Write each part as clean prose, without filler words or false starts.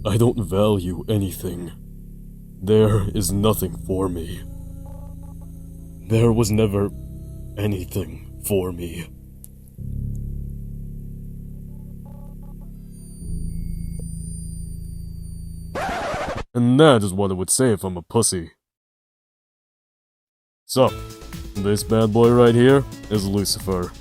I don't value anything. There is nothing for me. There was never anything for me. And that is what I would say if I'm a pussy. So, this bad boy right here is Lucifer.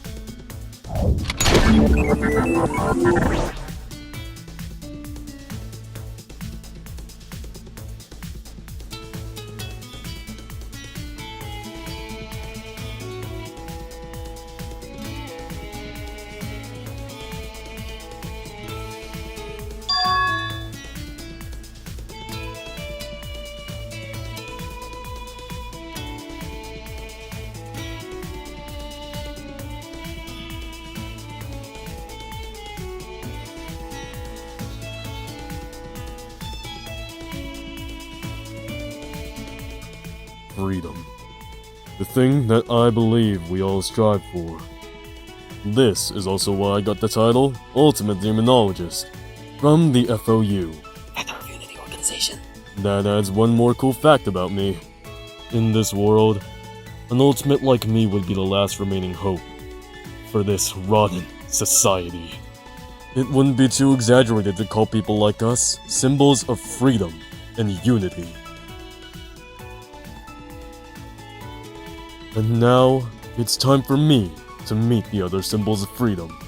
Freedom. The thing that I believe we all strive for. This is also why I got the title Ultimate Demonologist from the FOU. Federal Unity Organization. That adds one more cool fact about me. In this world, an ultimate like me would be the last remaining hope for this rotten society. It wouldn't be too exaggerated to call people like us symbols of freedom and unity. And now, it's time for me to meet the other symbols of freedom.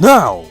Now!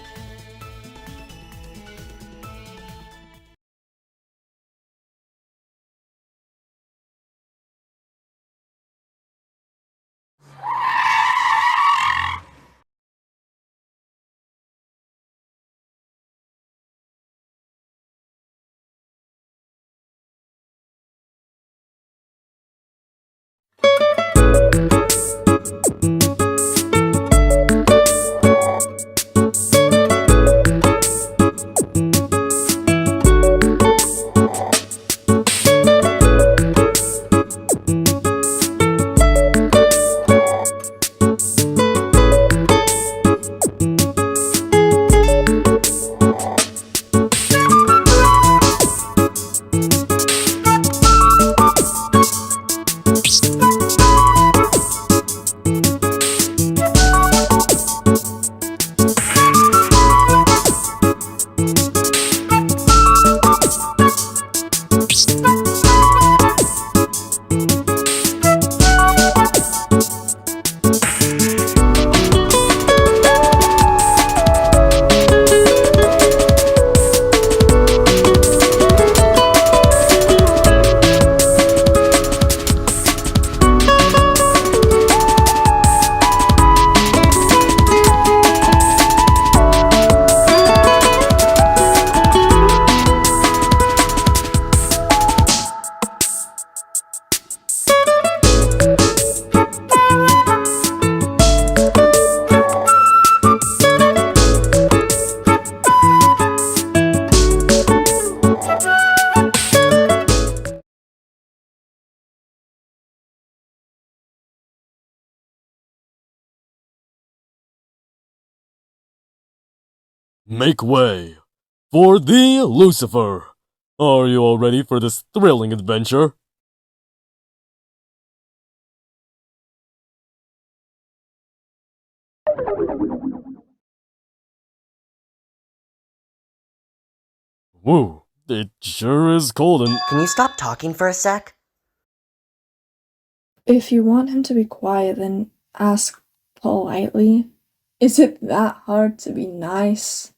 Make way for the Lucifer! Are you all ready for this thrilling adventure? Woo, it sure is cold and— Can you stop talking for a sec? If you want him to be quiet, then ask politely. Is it that hard to be nice?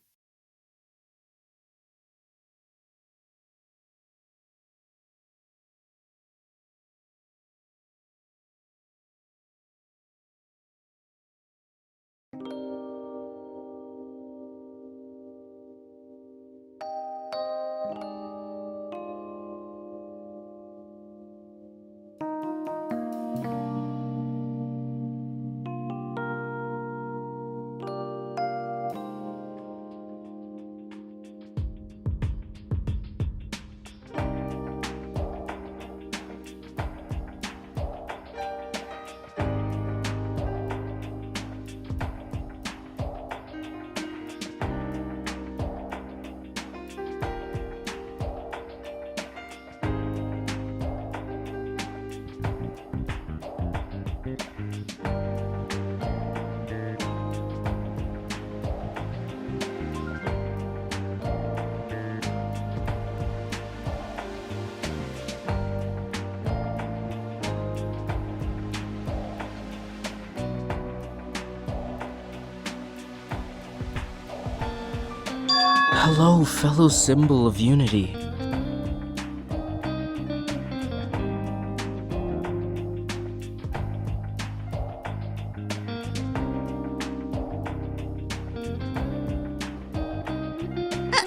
Hello, fellow symbol of unity.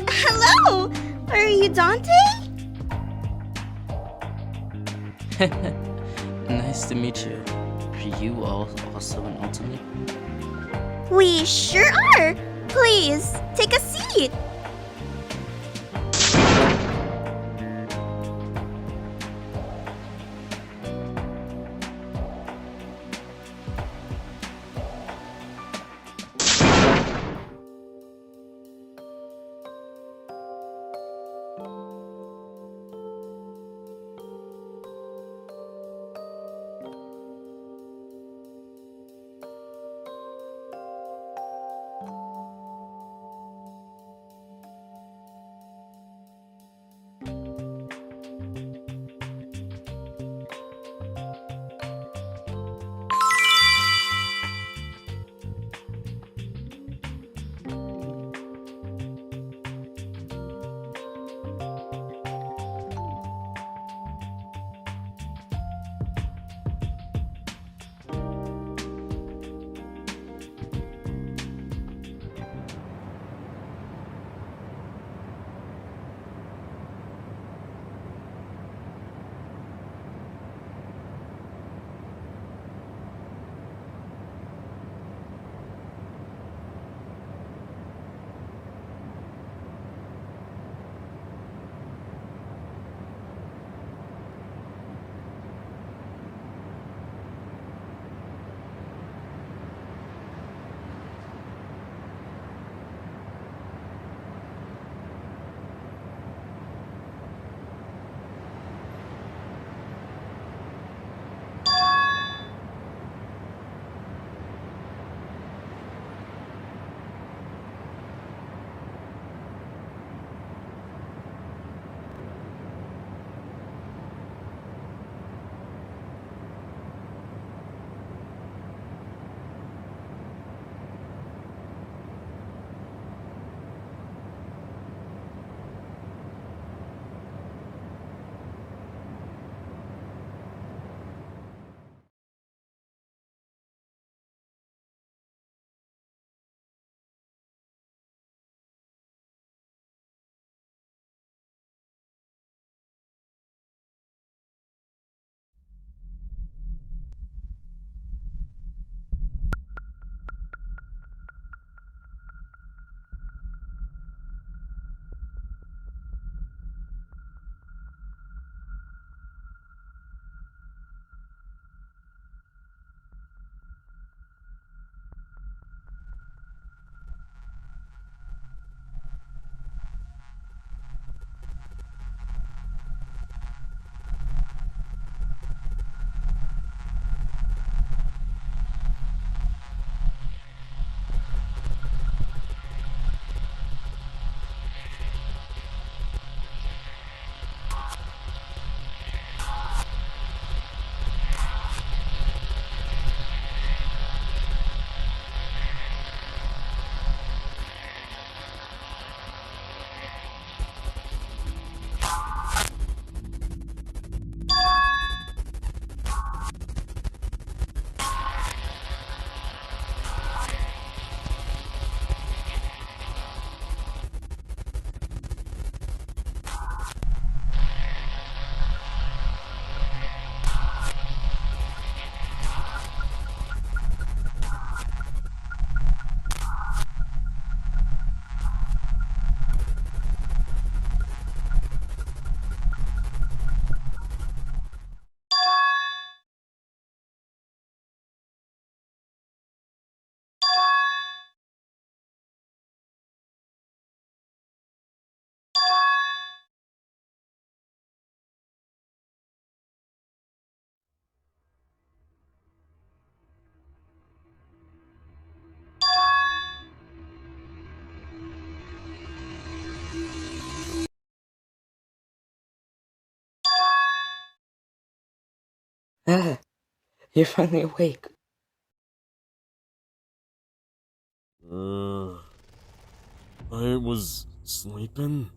Hello! Are you Dante? Nice to meet you. Are you also an ultimate? We sure are! Please, take a seat! Ah, you're finally awake. I was Sleeping?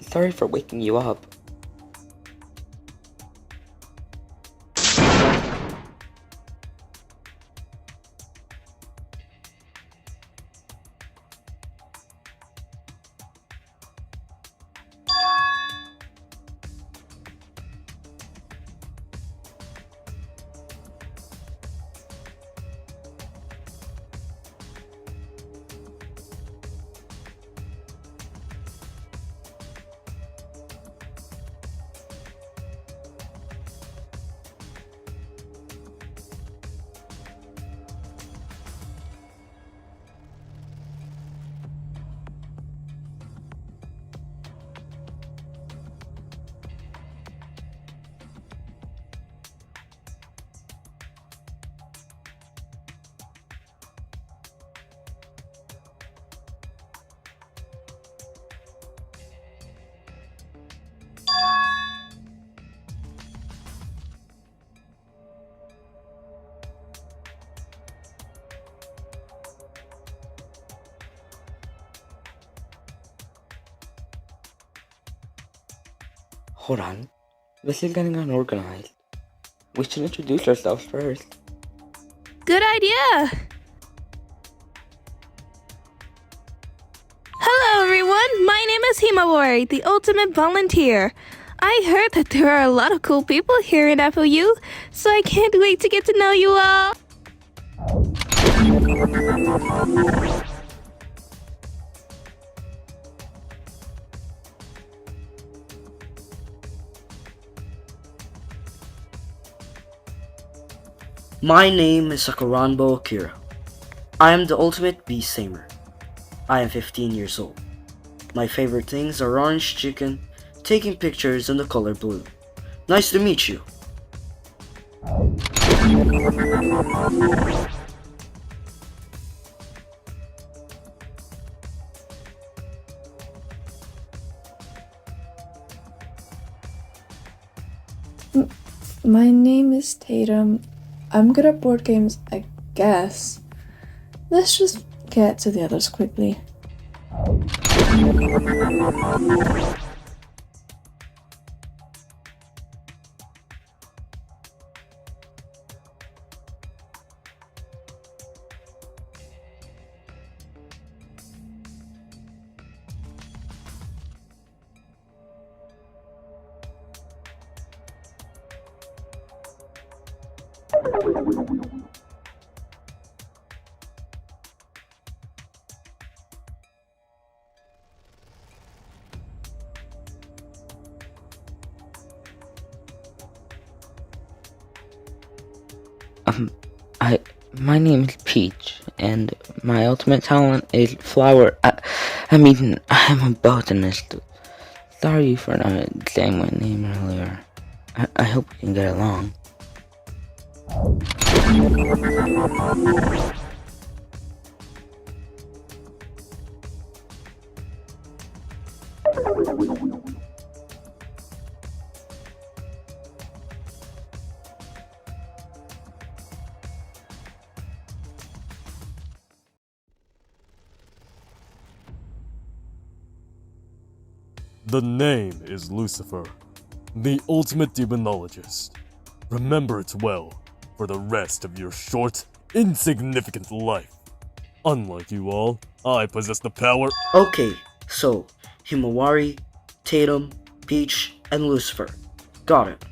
Sorry for waking you up. Hold on. This is getting unorganized. We should introduce ourselves first. Good idea! Hello everyone, my name is Himawari, the ultimate volunteer. I heard that there are a lot of cool people here in FOU, so I can't wait to get to know you all. My name is Gacharonpa Akira. I am the ultimate beast tamer. I am 15 years old. My favorite things are orange chicken, taking pictures, and the color blue. Nice to meet you. My name is Tatum. I'm good at board games, I guess. Let's just get to the others quickly. My name is Peach, and my ultimate talent is flower. I'm a botanist. Sorry for not saying my name earlier. I hope we can get along. The name is Lucifer, the ultimate demonologist. Remember it well for the rest of your short, insignificant life. Unlike you all, I possess the power. Okay, so Himawari, Tatum, Peach, and Lucifer. Got it.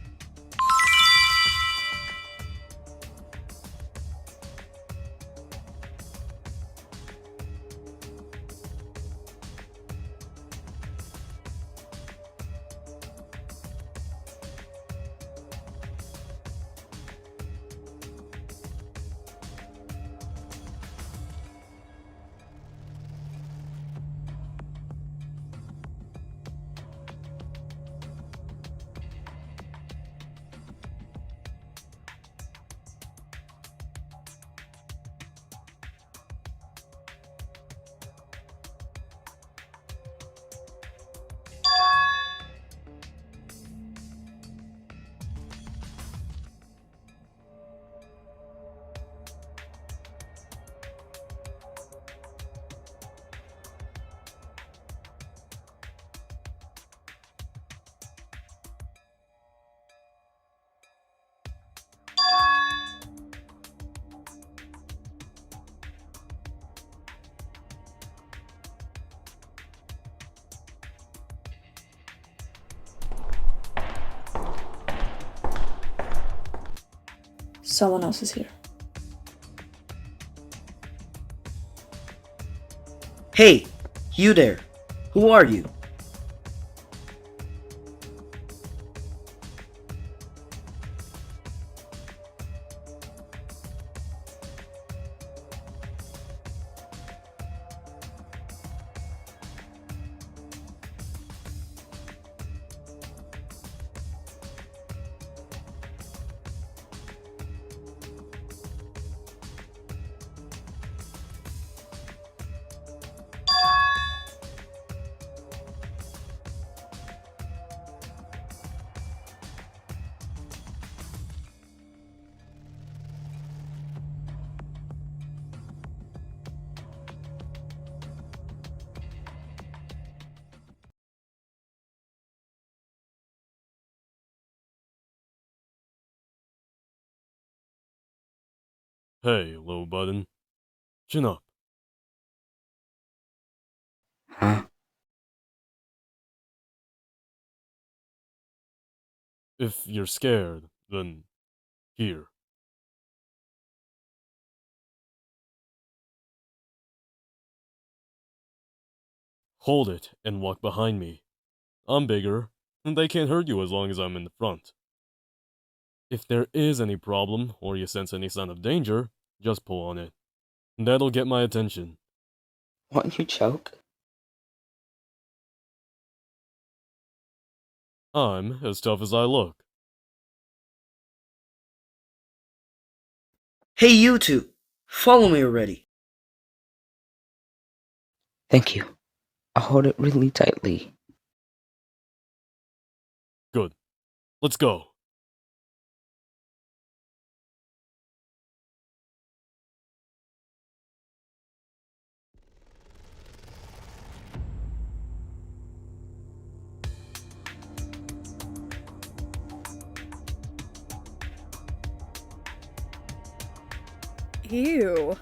someone else is here. Hey, you there. Who are you? Hey, low button. Chin up. Huh? If you're scared, then here. Hold it and walk behind me. I'm bigger, and they can't hurt you as long as I'm in the front. If there is any problem, or you sense any sign of danger, just pull on it. That'll get my attention. Won't you choke? I'm as tough as I look. Hey, you two. Follow me already. Thank you. I'll hold it really tightly. Good. Let's go. Ew.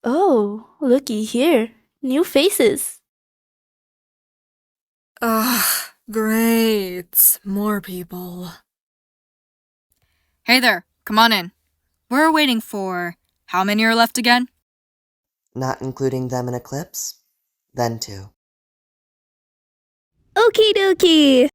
Oh, looky here. New faces. Ugh, great. More people. Hey there, come on in. We're waiting for... How many are left again? Not including them in Eclipse? Then 2. Okie dokie.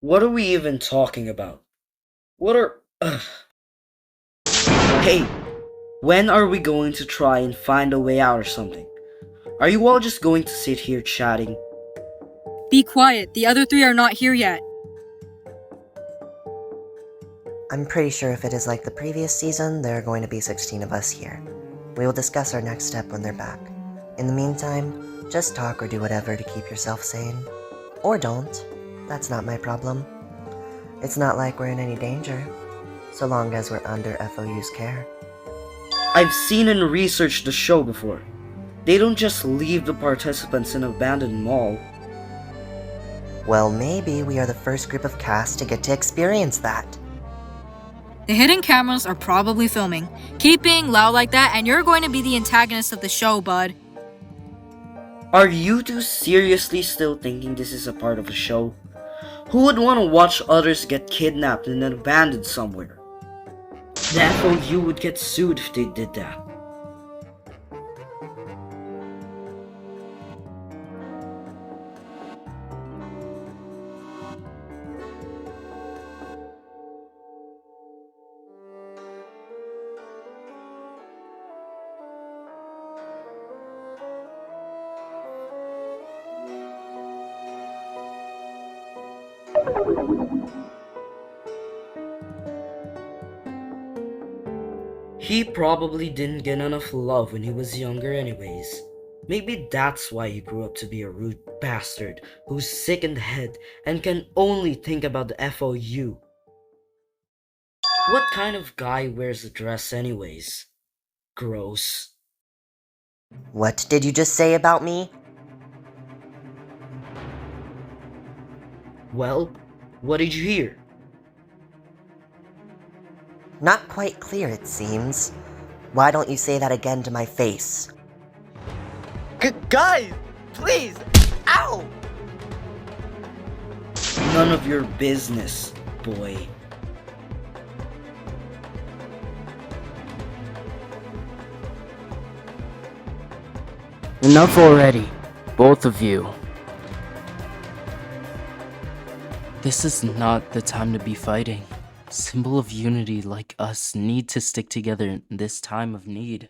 What are we even talking about? What are... Ugh. Hey, when are we going to try and find a way out or something? Are you all just going to sit here chatting? Be quiet, the other 3 are not here yet. I'm pretty sure if it is like the previous season, there are going to be 16 of us here. We will discuss our next step when they're back. In the meantime, just talk or do whatever to keep yourself sane. Or don't. That's not my problem. It's not like we're in any danger, so long as we're under FOU's care. I've seen and researched the show before. They don't just leave the participants in an abandoned mall. Well, maybe we are the first group of cast to get to experience that. The hidden cameras are probably filming. Keep being loud like that and you're going to be the antagonist of the show, bud. Are you two seriously still thinking this is a part of a show? Who would want to watch others get kidnapped and then abandoned somewhere? The FOU would get sued if they did that. He probably didn't get enough love when he was younger anyways. Maybe that's why he grew up to be a rude bastard who's sick in the head and can only think about the FOU. What kind of guy wears a dress anyways? Gross. What did you just say about me? Well, what did you hear? Not quite clear, it seems. Why don't you say that again to my face? Guys, please! Ow! None of your business, boy. Enough already, both of you. This is not the time to be fighting. Symbol of unity like us need to stick together in this time of need.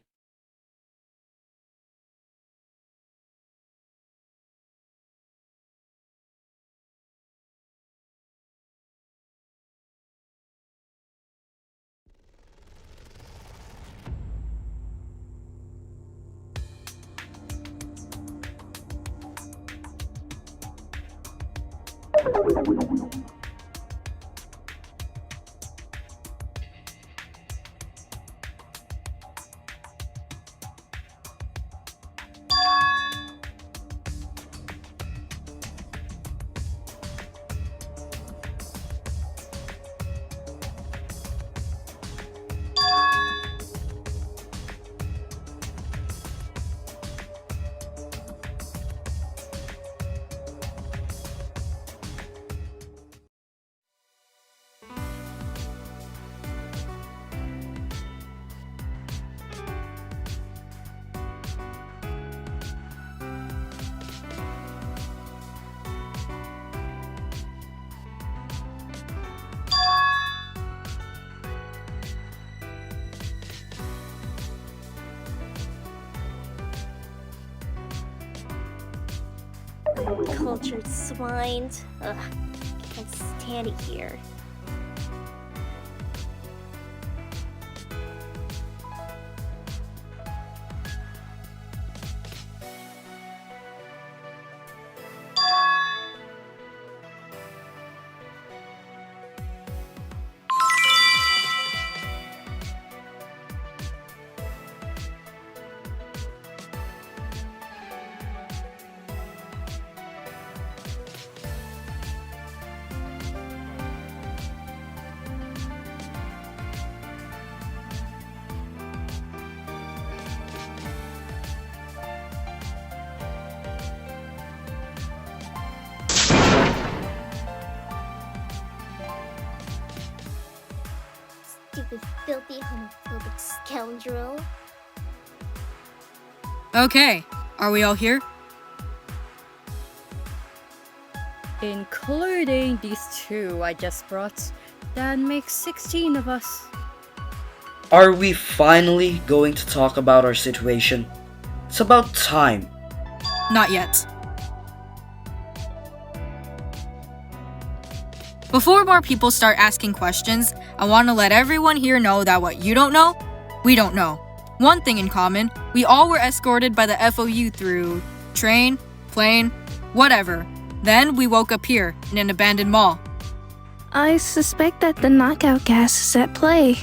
Uncultured swine. Ugh, can't stand it here. Stupid, filthy, homophobic scoundrel. Okay, are we all here? Including these two I just brought, that makes 16 of us. Are we finally going to talk about our situation? It's about time. Not yet. Before more people start asking questions, I want to let everyone here know that what you don't know, we don't know. One thing in common, we all were escorted by the FOU through train, plane, whatever. Then we woke up here in an abandoned mall. I suspect that the knockout gas is at play.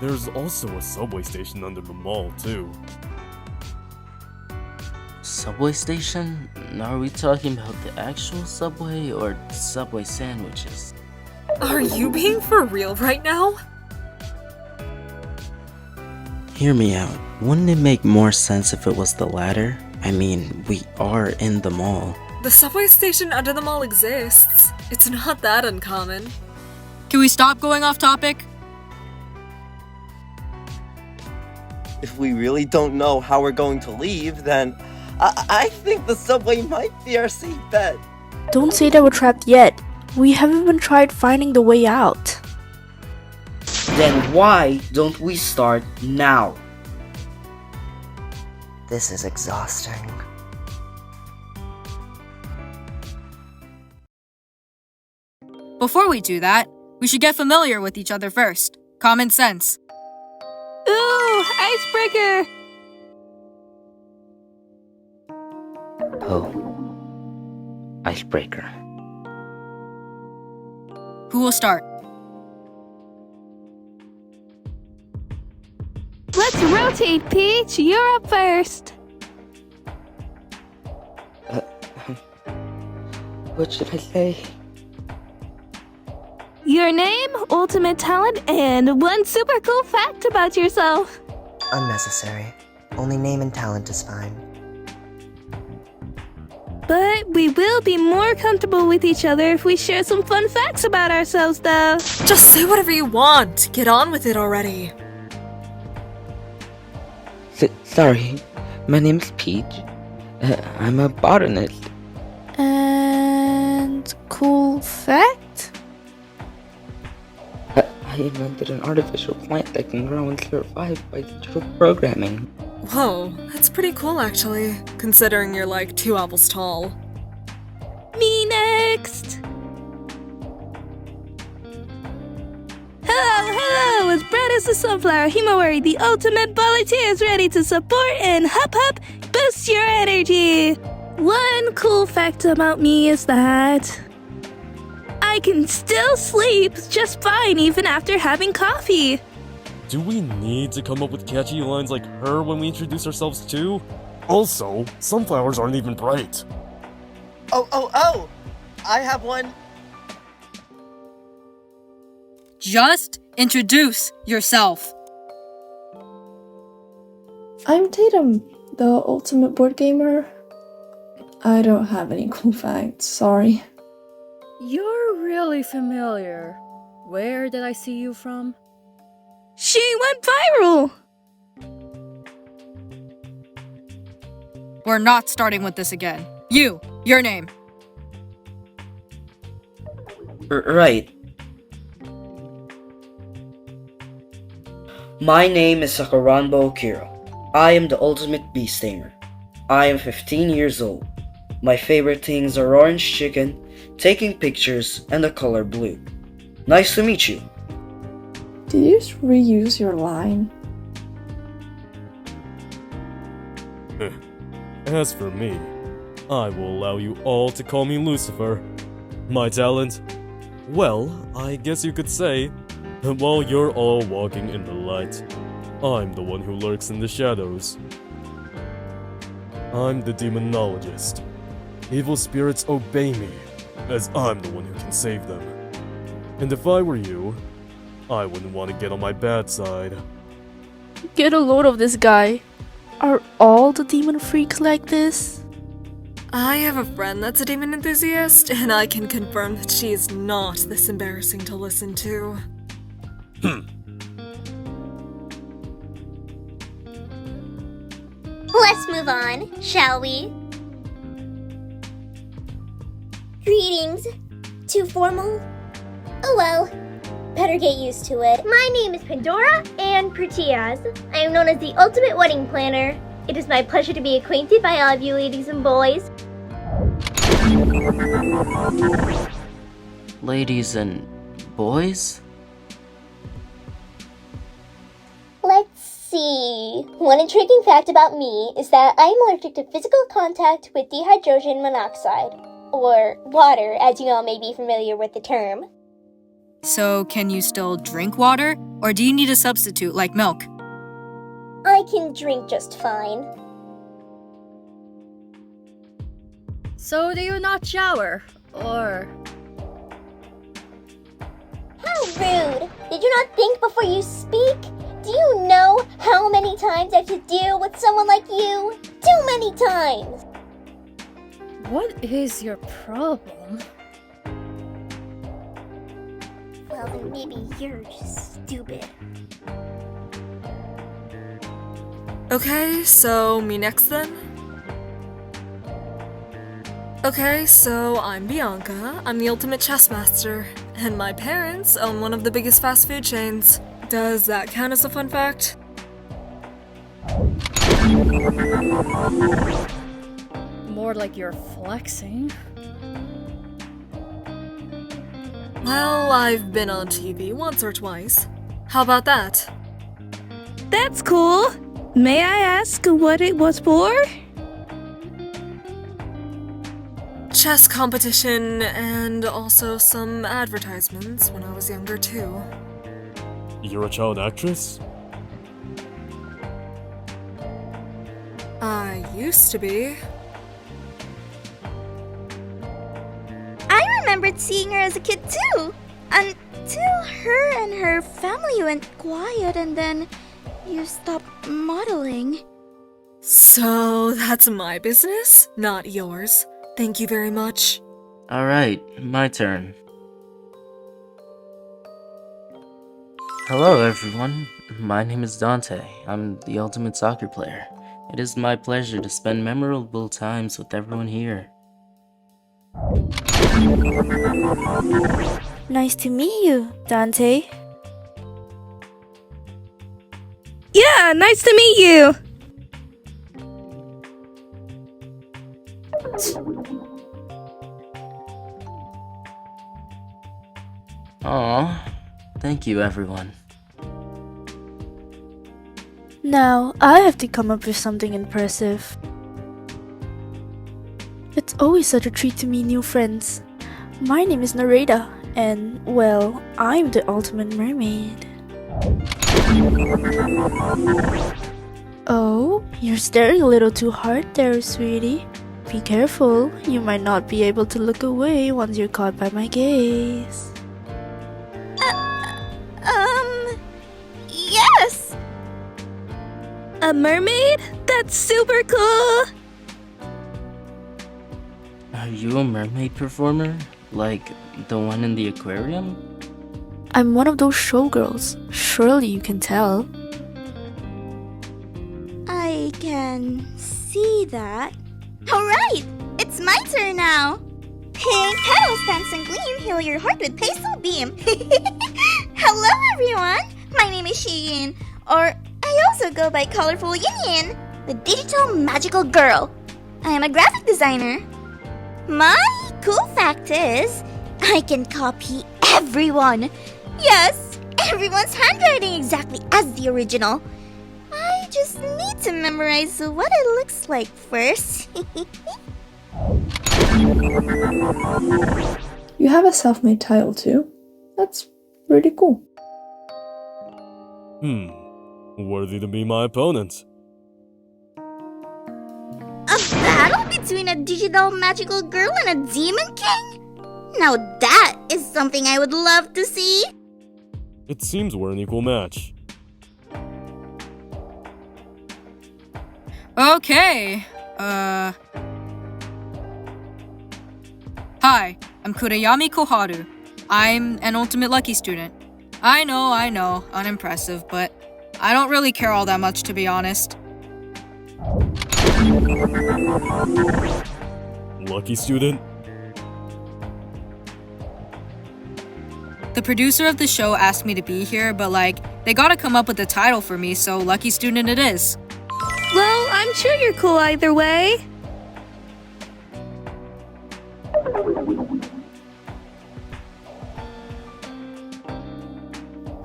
There's also a subway station under the mall, too. Subway station? Are we talking about the actual subway or subway sandwiches? Are you being for real right now? Hear me out. Wouldn't it make more sense if it was the latter? I mean, we are in the mall. The subway station under the mall exists. It's not that uncommon. Can we stop going off topic? If we really don't know how we're going to leave, then I think the subway might be our safe bet. Don't say that we're trapped yet. We haven't even tried finding the way out. Then why don't we start now? This is exhausting. Before we do that, we should get familiar with each other first. Common sense. Ooh, icebreaker! Oh. Icebreaker. Who will start? Let's rotate, Peach. You're up first. What should I say? Your name, ultimate talent, and one super cool fact about yourself. Unnecessary. Only name and talent is fine. But we will be more comfortable with each other if we share some fun facts about ourselves, though. Just say whatever you want. Get on with it already. Sorry, my name's Peach. I'm a botanist. And cool fact? I invented an artificial plant that can grow and survive by digital programming. Whoa, that's pretty cool actually, considering you're like 2 apples tall. Me next! Hello! As bright as the sunflower, Himawari, the ultimate volunteer, is ready to support and hop boost your energy! One cool fact about me is that I can still sleep just fine even after having coffee. Do we need to come up with catchy lines like her when we introduce ourselves too? Also, sunflowers aren't even bright. Oh! I have one. Just introduce yourself. I'm Tatum, the ultimate board gamer. I don't have any cool facts, sorry. You're really familiar. Where did I see you from? She went viral! We're not starting with this again. Your name. Right. My name is Gacharonpa Akira. I am the ultimate beast tamer. I am 15 years old. My favorite things are orange chicken, taking pictures, and the color blue. Nice to meet you. Did you just reuse your line? As for me, I will allow you all to call me Lucifer. My talent? Well, I guess you could say that while you're all walking in the light, I'm the one who lurks in the shadows. I'm the demonologist. Evil spirits obey me, as I'm the one who can save them. And if I were you, I wouldn't want to get on my bad side. Get a load of this guy. Are all the demon freaks like this? I have a friend that's a demon enthusiast, and I can confirm that she is not this embarrassing to listen to. Let's move on, shall we? Greetings. Too formal? Oh well. Better get used to it. My name is Pandora and Proteas. I am known as the ultimate wedding planner. It is my pleasure to be acquainted by all of you ladies and boys. Ladies and boys? Let's see. One intriguing fact about me is that I am allergic to physical contact with dihydrogen monoxide, or water, as you all may be familiar with the term. So, can you still drink water? Or do you need a substitute like milk? I can drink just fine. So do you not shower? Or... How rude! Did you not think before you speak? Do you know how many times I have to deal with someone like you? Too many times! what is your problem? Well, then maybe you're just stupid. Okay, so me next then? Okay, so I'm Bianca. I'm the ultimate chess master, and my parents own one of the biggest fast food chains. Does that count as a fun fact? More like you're flexing. Well, I've been on TV once or twice. How about that? That's cool. May I ask what it was for? Chess competition and also some advertisements when I was younger too. You're a child actress? I used to be. I remembered seeing her as a kid too, until her and her family went quiet and then you stopped modeling. So that's my business, not yours. Thank you very much. Alright, my turn. Hello everyone, my name is Dante. I'm the ultimate soccer player. It is my pleasure to spend memorable times with everyone here. Nice to meet you, Dante. Yeah, nice to meet you. Aw, thank you everyone. Now, I have to come up with something impressive. It's always such a treat to meet new friends. My name is Nereida, and, well, I'm the ultimate mermaid. Oh, you're staring a little too hard there, sweetie. Be careful, you might not be able to look away once you're caught by my gaze. Yes! A mermaid? That's super cool. Are you a mermaid performer? Like the one in the aquarium? I'm one of those showgirls. Surely you can tell. I can see that. Alright, it's my turn now. Pink petals dance and gleam, heal your heart with pastel beam. Hello everyone, my name is Xiyin, or I also go by Colorful Yin, the digital magical girl. I am a graphic designer. My cool fact is, I can copy everyone. Yes, everyone's handwriting exactly as the original. I just need to memorize what it looks like first. You have a self-made title too. That's pretty cool. Worthy to be my opponent. A battle between a digital magical girl and a demon king? Now that is something I would love to see. It seems we're an equal match. Okay. Hi, I'm Kurayami Koharu. I'm an Ultimate Lucky student. I know, unimpressive, but I don't really care all that much, to be honest. Lucky student? The producer of the show asked me to be here, but they gotta come up with a title for me, so Lucky Student it is. Well, I'm sure you're cool either way.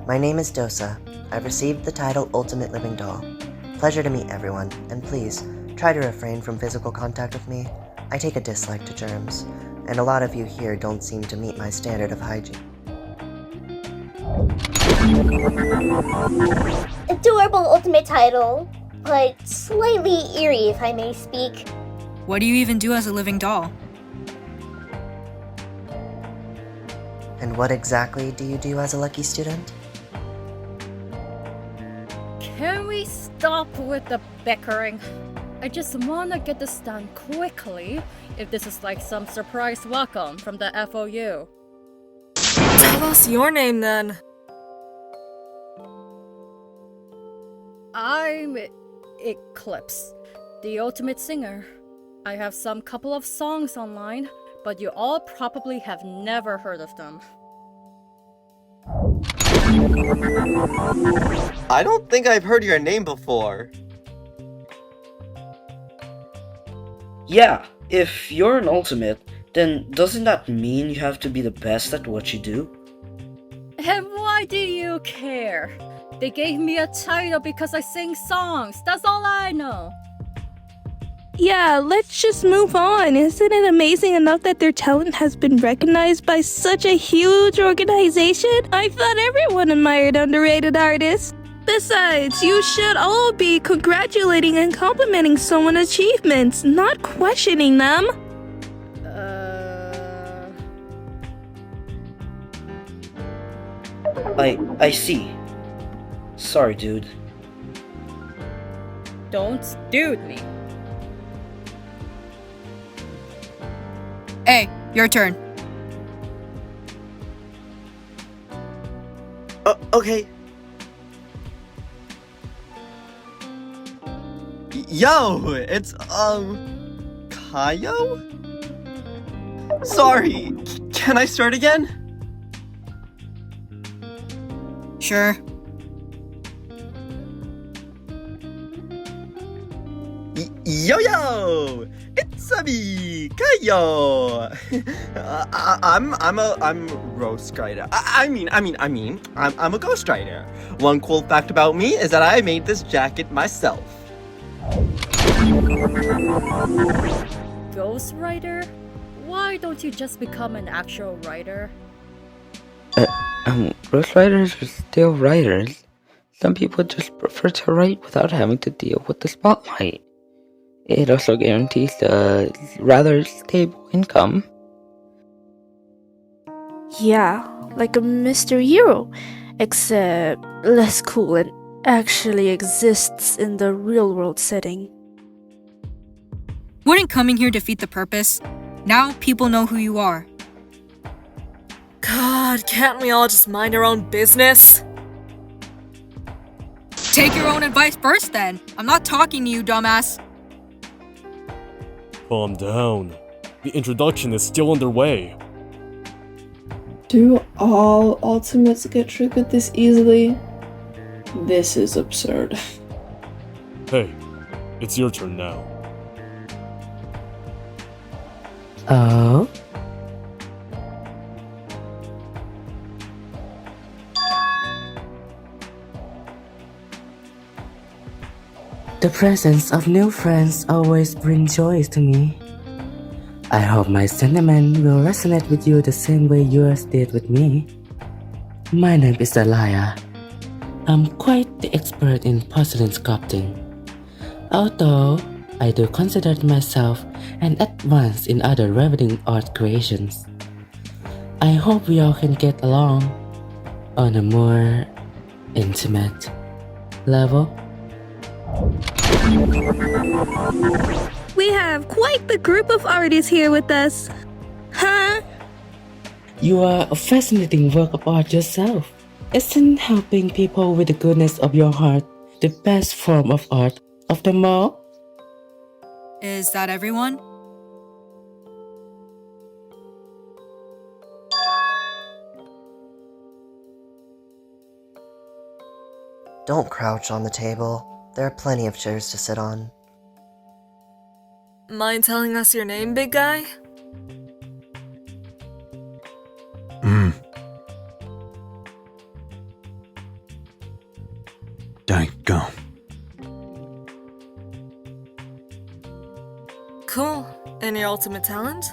My name is Dosa. I've received the title Ultimate Living Doll. Pleasure to meet everyone, and please, try to refrain from physical contact with me. I take a dislike to germs, and a lot of you here don't seem to meet my standard of hygiene. Adorable ultimate title, but slightly eerie if I may speak. What do you even do as a living doll? And what exactly do you do as a lucky student? Can we stop with the bickering? I just wanna get this done quickly, if this is like some surprise welcome from the FOU. Tell us your name then. I'm Eclipse, the ultimate singer. I have some couple of songs online, but you all probably have never heard of them. I don't think I've heard your name before. Yeah, if you're an ultimate, then doesn't that mean you have to be the best at what you do? And why do you care? They gave me a title because I sing songs. That's all I know. Yeah, let's just move on. Isn't it amazing enough that their talent has been recognized by such a huge organization? I thought everyone admired underrated artists. Besides, you should all be congratulating and complimenting someone's achievements, not questioning them. I see. Sorry, dude. Don't dude me. Hey, your turn. Okay. Yo, it's, Kaiyo? Sorry, can I start again? Sure. Yo! It's me, Kaiyo. I'm a ghostwriter. I'm a ghostwriter. One cool fact about me is that I made this jacket myself. Ghostwriter? Why don't you just become an actual writer? Ghostwriters are still writers. Some people just prefer to write without having to deal with the spotlight. It also guarantees a rather stable income. Yeah, like a Mr. Hero, except less cool and actually exists in the real world setting. Wouldn't coming here defeat the purpose? Now people know who you are. God, can't we all just mind our own business? Take your own advice first then. I'm not talking to you, dumbass. Calm down. The introduction is still underway. Do all ultimates get triggered this easily? This is absurd. Hey, it's your turn now. Oh? The presence of new friends always brings joy to me. I hope my sentiment will resonate with you the same way yours did with me. My name is Dahlia. I'm quite the expert in porcelain sculpting. Although I do consider myself an advance in other riveting art creations. I hope we all can get along on a more intimate level. We have quite the group of artists here with us. Huh? You are a fascinating work of art yourself. Isn't helping people with the goodness of your heart the best form of art of them all? Is that everyone? Don't crouch on the table. There are plenty of chairs to sit on. Mind telling us your name, big guy? Go. Cool. And your ultimate talent?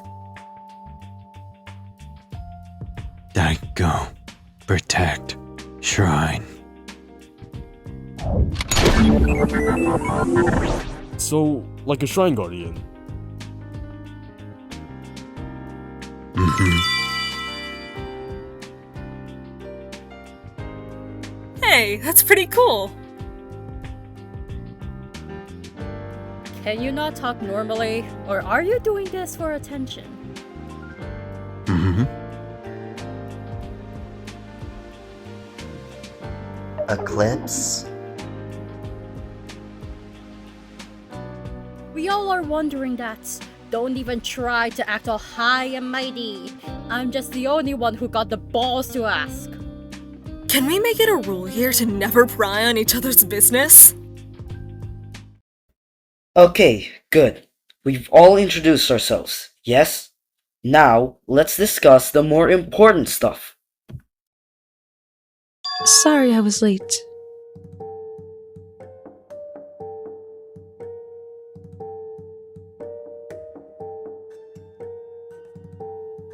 Go. Protect. Shrine. So, like a shrine guardian. Hey, that's pretty cool. Can you not talk normally? Or are you doing this for attention? Eclipse? We all are wondering that. Don't even try to act all high and mighty. I'm just the only one who got the balls to ask. Can we make it a rule here to never pry on each other's business? Okay, good. We've all introduced ourselves, yes? Now, let's discuss the more important stuff. Sorry I was late.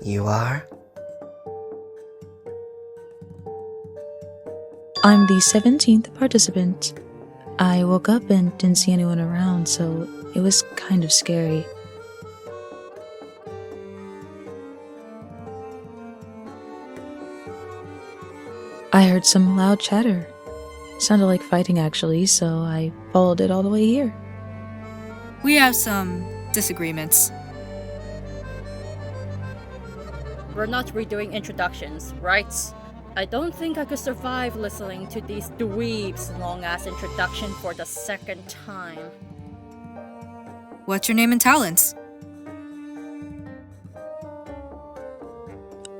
You are? I'm the 17th participant. I woke up and didn't see anyone around, so it was kind of scary. I heard some loud chatter. Sounded like fighting actually, so I followed it all the way here. We have some disagreements. We're not redoing introductions, right? I don't think I could survive listening to these dweebs' long-ass introduction for the second time. What's your name and talents?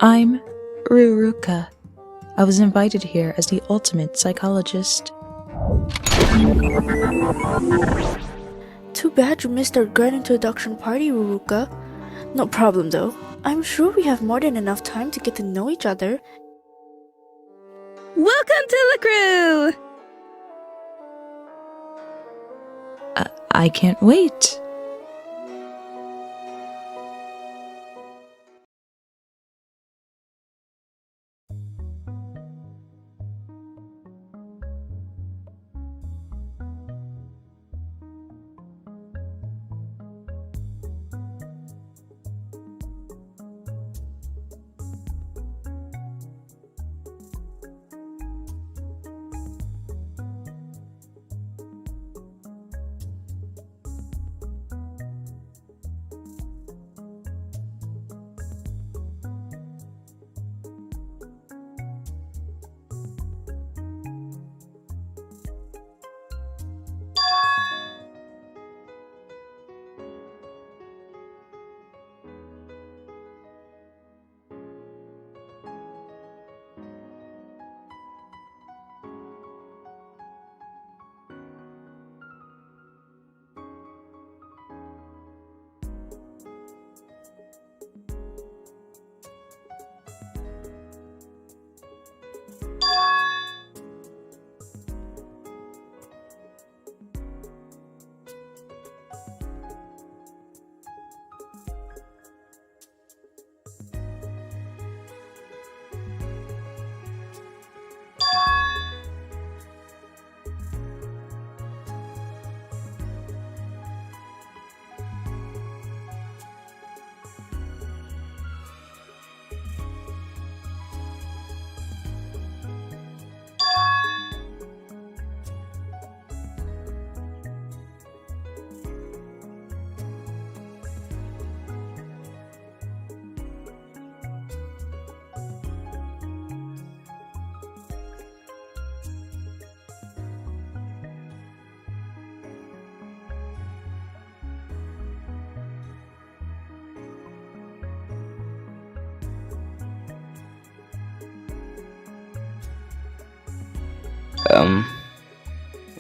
I'm Ruruka. I was invited here as the ultimate psychologist. Too bad you missed our grand introduction party, Ruruka. No problem though. I'm sure we have more than enough time to get to know each other. Welcome to the crew! I can't wait.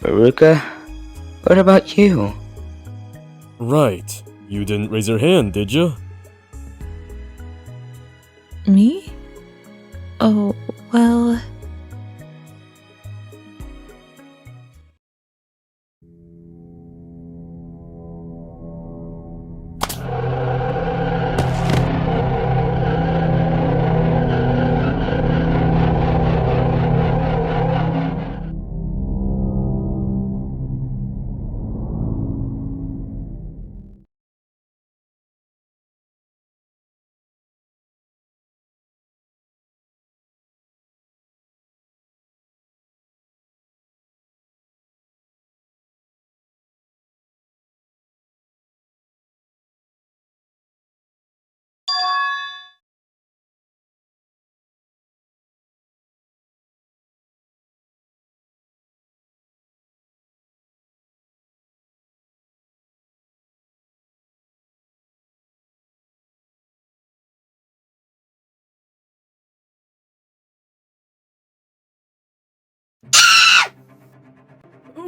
Ruruka, what about you? Right. You didn't raise your hand, did you? Me? Oh, well...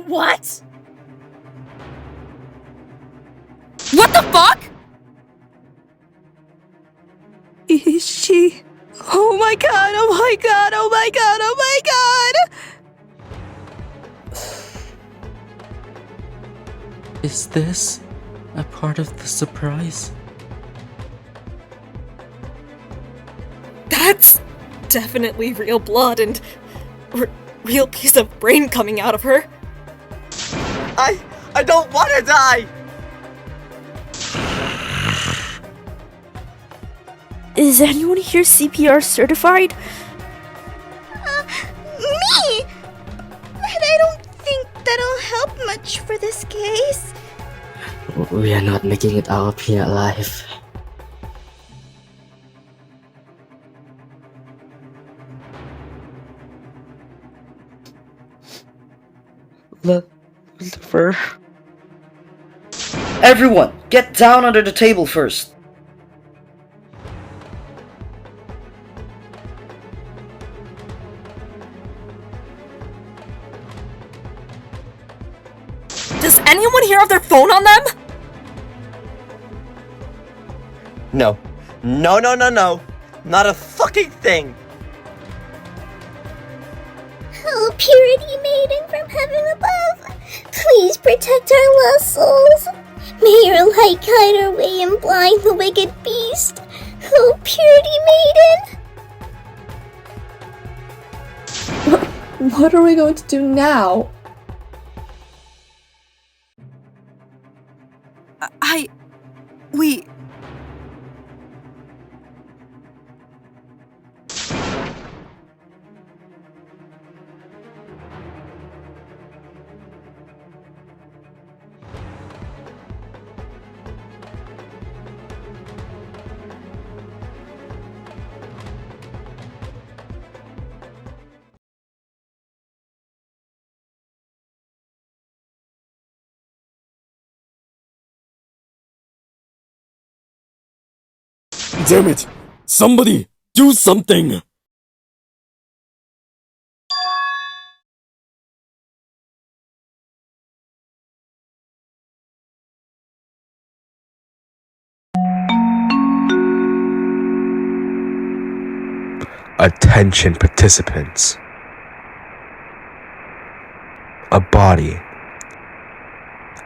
What? What the fuck? Is she? Oh my god, oh my god, oh my god, oh my god! Is this a part of the surprise? That's definitely real blood and real piece of brain coming out of her. I don't want to die! Is anyone here CPR certified? Me! But I don't think that'll help much for this case. We are not making it out of here alive. Lucifer. Everyone, get down under the table first. Does anyone here have their phone on them? No. No, no, no, no. Not a fucking thing. Oh, purity maiden from heaven above, please protect our lost souls. May your light guide our way and blind the wicked beast. Oh, purity maiden. What are we going to do now? We... Damn it! Somebody! Do something! Attention participants. A body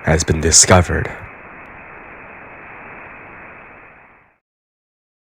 has been discovered.